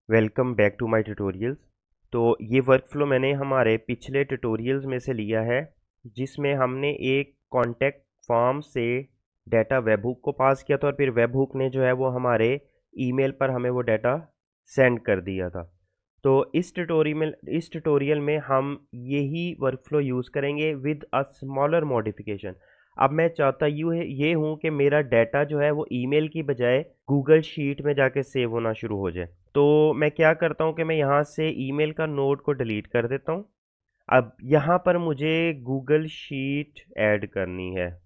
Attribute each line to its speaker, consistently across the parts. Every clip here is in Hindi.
Speaker 1: Welcome back to my tutorials. तो ये वर्क फ्लो मैंने हमारे पिछले ट्यूटोरियल्स में से लिया है, जिसमें हमने एक कॉन्टैक्ट फॉर्म से डाटा वेबहुक को पास किया था और फिर वेबहुक ने जो है वो हमारे ईमेल पर हमें वो डाटा सेंड कर दिया था। तो इस ट्यूटोरियल में हम यही वर्कफ्लो यूज़ करेंगे विद अ स्मॉलर मॉडिफिकेशन। अब मैं चाहता ये हूँ कि मेरा डाटा जो है वो ईमेल की बजाय गूगल शीट में जाके सेव होना शुरू हो जाए। तो मैं क्या करता हूँ कि मैं यहाँ से ईमेल का नोड को डिलीट कर देता हूँ। अब यहाँ पर मुझे गूगल शीट ऐड करनी है,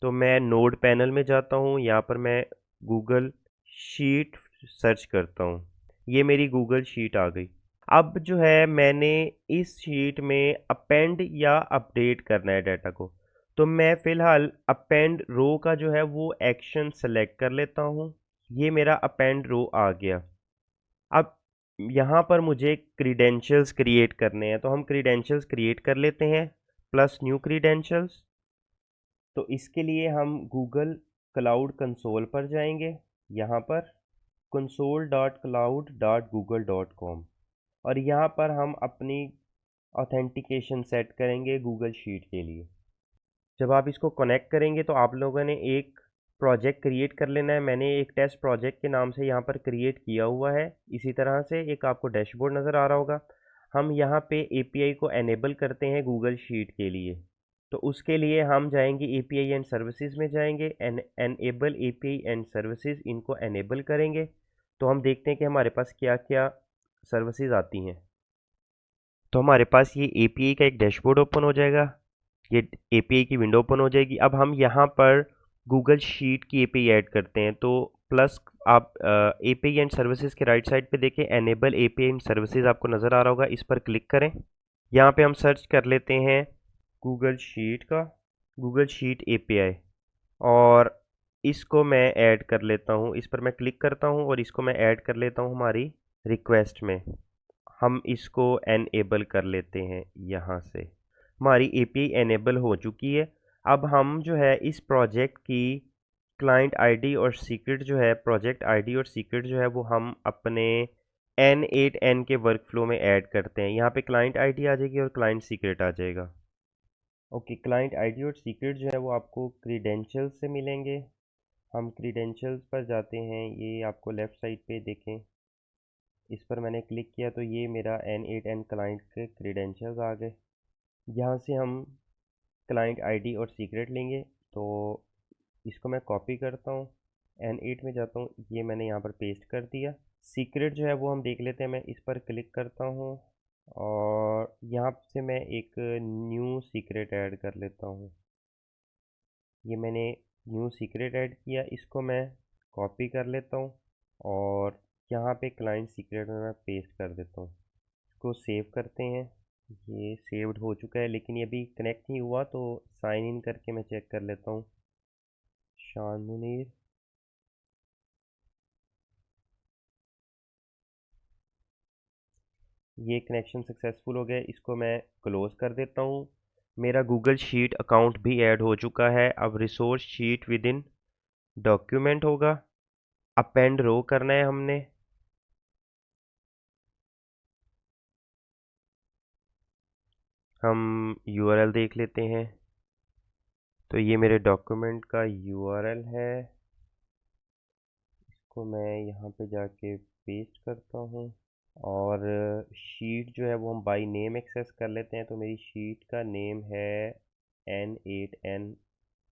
Speaker 1: तो मैं नोड पैनल में जाता हूँ। यहाँ पर मैं गूगल शीट सर्च करता हूँ। ये मेरी गूगल शीट आ गई। अब जो है मैंने इस शीट में अपेंड या अपडेट करना है डाटा को, तो मैं फ़िलहाल अपेंड रो का जो है वो एक्शन सेलेक्ट कर लेता हूँ। ये मेरा अपेंड रो आ गया। अब यहाँ पर मुझे क्रीडेंशियल्स क्रिएट करने हैं, तो हम क्रीडेंशियल्स क्रिएट कर लेते हैं, प्लस न्यू क्रीडेंशियल्स। तो इसके लिए हम गूगल क्लाउड कंसोल पर जाएंगे, यहाँ पर console.cloud.google.com, और यहाँ पर हम अपनी ऑथेंटिकेशन सेट करेंगे गूगल शीट के लिए। जब आप इसको कनेक्ट करेंगे तो आप लोगों ने एक प्रोजेक्ट क्रिएट कर लेना है। मैंने एक टेस्ट प्रोजेक्ट के नाम से यहाँ पर क्रिएट किया हुआ है। इसी तरह से एक आपको डैशबोर्ड नज़र आ रहा होगा। हम यहाँ पे एपीआई को एनेबल करते हैं गूगल शीट के लिए। तो उसके लिए हम जाएंगे एपीआई एंड सर्विसेज में जाएंगे, एनेबल एपीआई एंड सर्विसेज, इनको एनेबल करेंगे। तो हम देखते हैं कि हमारे पास क्या क्या सर्विसेज आती हैं। तो हमारे पास ये एपीआई का एक डैशबोर्ड ओपन हो जाएगा, ये एपीआई की विंडो ओपन हो जाएगी। अब हम यहाँ पर गूगल शीट की एपीआई ऐड करते हैं, तो प्लस आप एपीआई एंड सर्विसेज के राइट साइड पे देखें, एनेबल एपीआई एंड सर्विसेज आपको नज़र आ रहा होगा, इस पर क्लिक करें। यहाँ पे हम सर्च कर लेते हैं गूगल शीट का, गूगल शीट एपीआई, और इसको मैं ऐड कर लेता हूँ। इस पर मैं क्लिक करता हूँ और इसको मैं ऐड कर लेता हूँ हमारी रिक्वेस्ट में। हम इसको एनेबल कर लेते हैं। यहाँ से हमारी एपीआई एनेबल हो चुकी है। अब हम जो है इस प्रोजेक्ट की क्लाइंट आईडी और सीक्रेट जो है, प्रोजेक्ट आईडी और सीक्रेट जो है वो हम अपने N8N के वर्कफ्लो में ऐड करते हैं। यहाँ पे क्लाइंट आईडी आ जाएगी और क्लाइंट सीक्रेट आ जाएगा। ओके, क्लाइंट आईडी और सीक्रेट जो है वो आपको क्रीडेंशियल्स से मिलेंगे। हम क्रीडेंशियल्स पर जाते हैं, ये आपको लेफ़्ट साइड पे देखें, इस पर मैंने क्लिक किया तो ये मेरा N8N क्लाइंट के क्रीडेंशियल्स आ गए। यहाँ से हम क्लाइंट आईडी और सीक्रेट लेंगे, तो इसको मैं कॉपी करता हूँ, N8 में जाता हूँ, ये मैंने यहाँ पर पेस्ट कर दिया। सीक्रेट जो है वो हम देख लेते हैं, मैं इस पर क्लिक करता हूँ और यहाँ से मैं एक न्यू सीक्रेट ऐड कर लेता हूँ। ये मैंने न्यू सीक्रेट ऐड किया, इसको मैं कॉपी कर लेता हूँ और यहाँ पे क्लाइंट सीक्रेट में मैं पेस्ट कर देता हूँ। इसको सेव करते हैं। ये सेव्ड हो चुका है, लेकिन ये अभी कनेक्ट नहीं हुआ, तो साइन इन करके मैं चेक कर लेता हूँ। शान मुनीर, ये कनेक्शन सक्सेसफुल हो गया, इसको मैं क्लोज कर देता हूँ। मेरा गूगल शीट अकाउंट भी ऐड हो चुका है। अब resource sheet with in document होगा, अपेंड रो करना है हमने। हम यूआरएल देख लेते हैं, तो ये मेरे डॉक्यूमेंट का यूआरएल है। इसको मैं यहाँ पे जाके पेस्ट करता हूँ और शीट जो है वो हम बाय नेम एक्सेस कर लेते हैं। तो मेरी शीट का नेम है N8N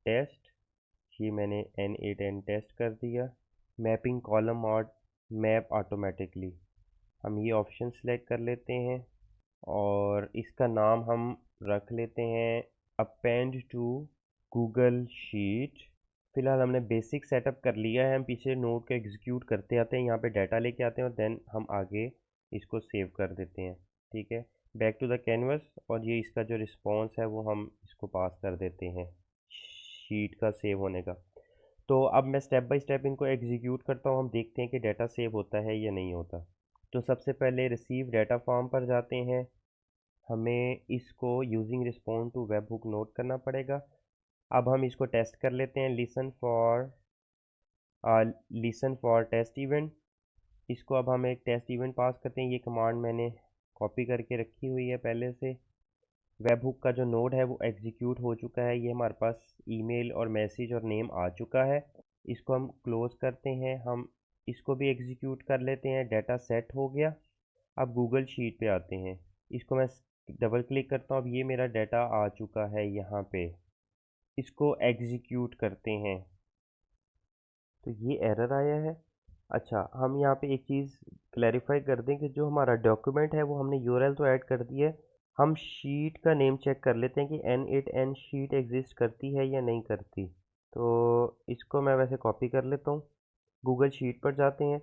Speaker 1: टेस्ट, ये मैंने N8N टेस्ट कर दिया। मैपिंग कॉलम और मैप ऑटोमेटिकली, हम ये ऑप्शन सेलेक्ट कर लेते हैं और इसका नाम हम रख लेते हैं अपेंड टू गूगल शीट। फिलहाल हमने बेसिक सेटअप कर लिया है, हम पीछे नोड को एग्जीक्यूट करते आते हैं, यहाँ पे डाटा लेके आते हैं और देन हम आगे इसको सेव कर देते हैं। ठीक है, बैक टू द कैनवस, और ये इसका जो रिस्पॉन्स है वो हम इसको पास कर देते हैं शीट का सेव होने का। तो अब मैं स्टेप बाय स्टेप इनको एग्जीक्यूट करता हूँ, हम देखते हैं कि डाटा सेव होता है या नहीं होता। तो सबसे पहले रिसीव डाटा फॉर्म पर जाते हैं, हमें इसको using response to webhook note करना पड़ेगा। अब हम इसको टेस्ट कर लेते हैं, लिसन फॉर टेस्ट इवेंट। इसको अब हम एक टेस्ट इवेंट पास करते हैं। ये कमांड मैंने कॉपी करके रखी हुई है पहले से। वेब हुक का जो नोड है वो एग्जीक्यूट हो चुका है। ये हमारे पास ईमेल और मैसेज और नेम आ चुका है। इसको हम क्लोज करते हैं। हम इसको भी एग्जीक्यूट कर लेते हैं। डाटा सेट हो गया। अब गूगल शीट पे आते हैं। इसको मैं डबल क्लिक करता हूँ। अब ये मेरा डाटा आ चुका है यहाँ पे। इसको एग्जीक्यूट करते हैं तो ये एरर आया है। अच्छा, हम यहाँ पे एक चीज़ क्लैरिफाई कर दें कि जो हमारा डॉक्यूमेंट है वो हमने यूआरएल तो ऐड कर दी है। हम शीट का नेम चेक कर लेते हैं कि N8N शीट एग्जिस्ट करती है या नहीं करती। तो इसको मैं वैसे कॉपी कर लेता हूँ। गूगल शीट पर जाते हैं।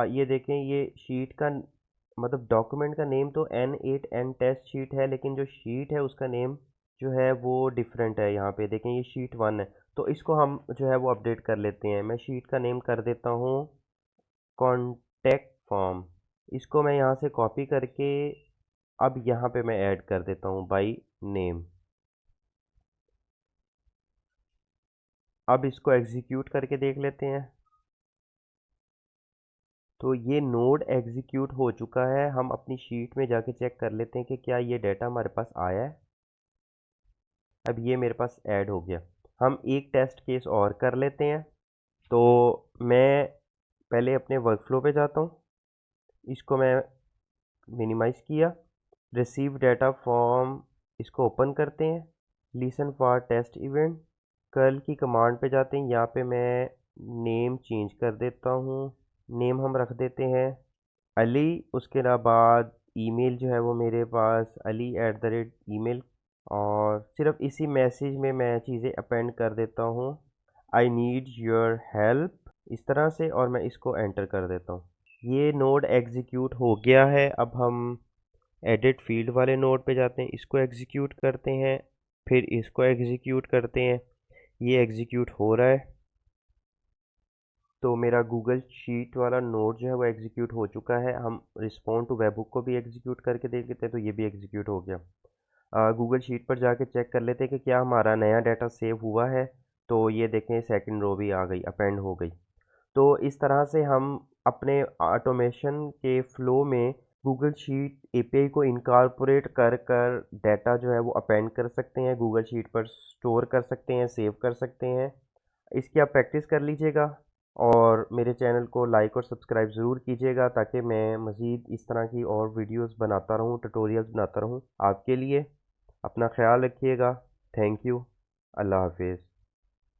Speaker 1: ये देखें, ये शीट का मतलब डॉक्यूमेंट का नेम तो N8N टेस्ट शीट है, लेकिन जो शीट है उसका नेम जो है वो डिफरेंट है। यहाँ पे देखें, ये शीट 1 है। तो इसको हम जो है वो अपडेट कर लेते हैं। मैं शीट का नेम कर देता हूँ कॉन्टैक्ट फॉर्म। इसको मैं यहाँ से कॉपी करके अब यहाँ पे मैं ऐड कर देता हूँ बाई नेम। अब इसको एग्जीक्यूट करके देख लेते हैं। तो ये नोड एग्जीक्यूट हो चुका है। हम अपनी शीट में जाके चेक कर लेते हैं कि क्या ये डाटा हमारे पास आया है। अब ये मेरे पास ऐड हो गया। हम एक टेस्ट केस और कर लेते हैं। तो मैं पहले अपने वर्कफ्लो पे जाता हूँ। इसको मैं मिनिमाइज़ किया। रिसीव डाटा फॉर्म, इसको ओपन करते हैं। Listen for test event, curl की कमांड पे जाते हैं। यहाँ पे मैं नेम चेंज कर देता हूँ। नेम हम रख देते हैं अली। उसके बाद ईमेल जो है वो मेरे पास ali@email। और सिर्फ इसी मैसेज में मैं चीज़ें अपेंड कर देता हूँ, आई नीड योर हेल्प, इस तरह से। और मैं इसको एंटर कर देता हूँ। ये नोड एग्जीक्यूट हो गया है। अब हम एडिट फील्ड वाले नोड पे जाते हैं। इसको एग्जीक्यूट करते हैं, फिर इसको एग्जीक्यूट करते हैं। ये एग्जीक्यूट हो रहा है। तो मेरा गूगल शीट वाला नोड जो है वो एग्जीक्यूट हो चुका है। हम रिस्पॉन्ड टू वेबहुक को भी एग्जीक्यूट करके देख लेते हैं। तो ये भी एग्जीक्यूट हो गया। गूगल शीट पर जाके चेक कर लेते हैं कि क्या हमारा नया डाटा सेव हुआ है। तो ये देखें, सेकंड रो भी आ गई, अपेंड हो गई। तो इस तरह से हम अपने ऑटोमेशन के फ्लो में गूगल शीट एपीआई को इनकॉर्पोरेट कर कर डाटा जो है वो अपेंड कर सकते हैं, गूगल शीट पर स्टोर कर सकते हैं, सेव कर सकते हैं। इसकी आप प्रैक्टिस कर लीजिएगा और मेरे चैनल को लाइक और सब्सक्राइब ज़रूर कीजिएगा, ताकि मैं मज़ीद इस तरह की और वीडियोस बनाता रहूँ, ट्यूटोरियल्स बनाता रहूँ आपके लिए। अपना ख्याल रखिएगा। Thank you. अल्लाह हाफिज़।